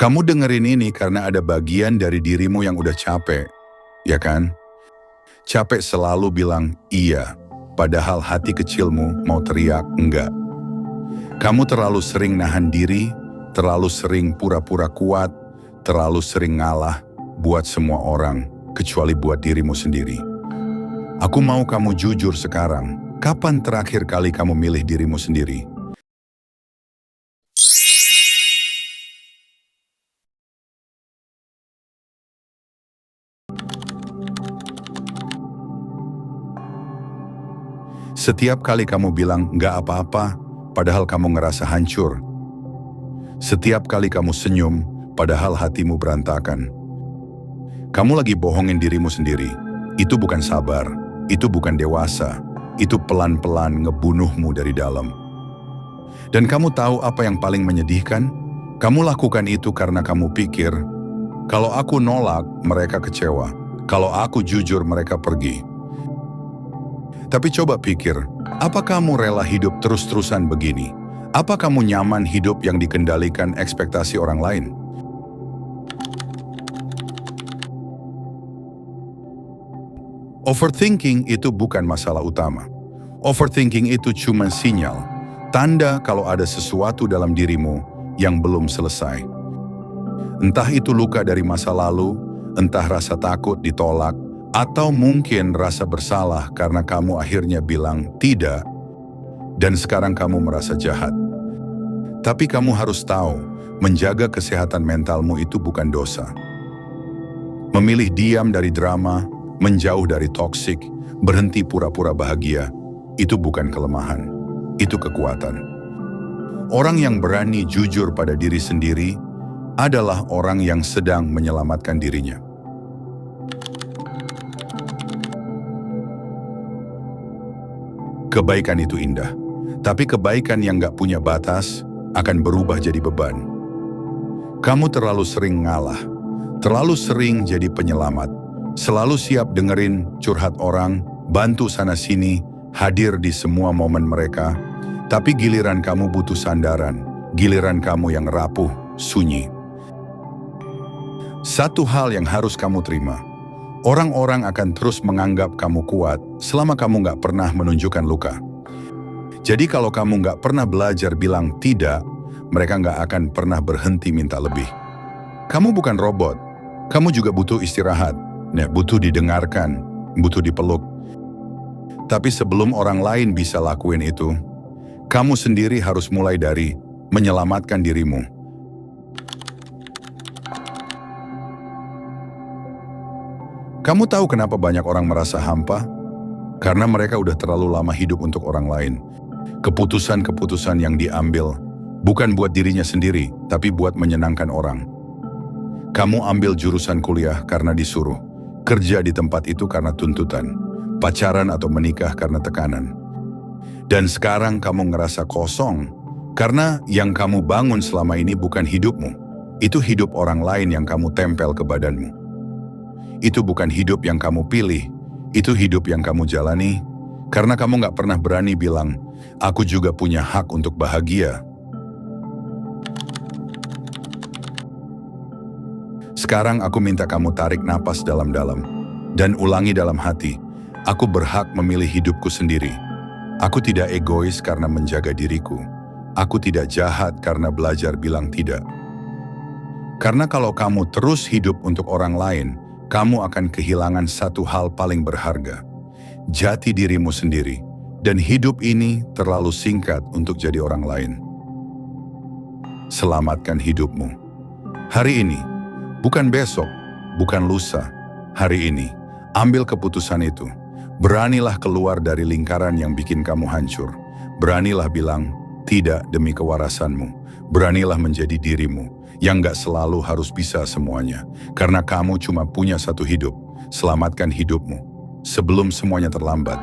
Kamu dengerin ini karena ada bagian dari dirimu yang udah capek, ya kan? Capek selalu bilang iya, padahal hati kecilmu mau teriak enggak. Kamu terlalu sering nahan diri, terlalu sering pura-pura kuat, terlalu sering ngalah buat semua orang, kecuali buat dirimu sendiri. Aku mau kamu jujur sekarang, kapan terakhir kali kamu milih dirimu sendiri? Setiap kali kamu bilang nggak apa-apa, padahal kamu ngerasa hancur. Setiap kali kamu senyum, padahal hatimu berantakan. Kamu lagi bohongin dirimu sendiri. Itu bukan sabar, itu bukan dewasa, itu pelan-pelan ngebunuhmu dari dalam. Dan kamu tahu apa yang paling menyedihkan? Kamu lakukan itu karena kamu pikir, kalau aku nolak, mereka kecewa. Kalau aku jujur, mereka pergi. Tapi coba pikir, apa kamu rela hidup terus-terusan begini? Apa kamu nyaman hidup yang dikendalikan ekspektasi orang lain? Overthinking itu bukan masalah utama. Overthinking itu cuma sinyal, tanda kalau ada sesuatu dalam dirimu yang belum selesai. Entah itu luka dari masa lalu, entah rasa takut ditolak, atau mungkin rasa bersalah karena kamu akhirnya bilang tidak, dan sekarang kamu merasa jahat. Tapi kamu harus tahu, menjaga kesehatan mentalmu itu bukan dosa. Memilih diam dari drama, menjauh dari toksik, berhenti pura-pura bahagia, itu bukan kelemahan, itu kekuatan. Orang yang berani jujur pada diri sendiri adalah orang yang sedang menyelamatkan dirinya. Kebaikan itu indah, tapi kebaikan yang gak punya batas akan berubah jadi beban. Kamu terlalu sering ngalah, terlalu sering jadi penyelamat, selalu siap dengerin curhat orang, bantu sana-sini, hadir di semua momen mereka, tapi giliran kamu butuh sandaran, giliran kamu yang rapuh, sunyi. Satu hal yang harus kamu terima, orang-orang akan terus menganggap kamu kuat selama kamu gak pernah menunjukkan luka. Jadi kalau kamu gak pernah belajar bilang tidak, mereka gak akan pernah berhenti minta lebih. Kamu bukan robot, kamu juga butuh istirahat, butuh didengarkan, butuh dipeluk. Tapi sebelum orang lain bisa lakuin itu, kamu sendiri harus mulai dari menyelamatkan dirimu. Kamu tahu kenapa banyak orang merasa hampa? Karena mereka udah terlalu lama hidup untuk orang lain. Keputusan-keputusan yang diambil bukan buat dirinya sendiri, tapi buat menyenangkan orang. Kamu ambil jurusan kuliah karena disuruh, kerja di tempat itu karena tuntutan, pacaran atau menikah karena tekanan. Dan sekarang kamu ngerasa kosong, karena yang kamu bangun selama ini bukan hidupmu. Itu hidup orang lain yang kamu tempel ke badanmu. Itu bukan hidup yang kamu pilih, itu hidup yang kamu jalani, karena kamu gak pernah berani bilang, aku juga punya hak untuk bahagia. Sekarang aku minta kamu tarik napas dalam-dalam, dan ulangi dalam hati, aku berhak memilih hidupku sendiri. Aku tidak egois karena menjaga diriku. Aku tidak jahat karena belajar bilang tidak. Karena kalau kamu terus hidup untuk orang lain, kamu akan kehilangan satu hal paling berharga, jati dirimu sendiri, dan hidup ini terlalu singkat untuk jadi orang lain. Selamatkan hidupmu. Hari ini, bukan besok, bukan lusa, hari ini, ambil keputusan itu. Beranilah keluar dari lingkaran yang bikin kamu hancur. Beranilah bilang tidak demi kewarasanmu. Beranilah menjadi dirimu yang gak selalu harus bisa semuanya. Karena kamu cuma punya satu hidup. Selamatkan hidupmu sebelum semuanya terlambat.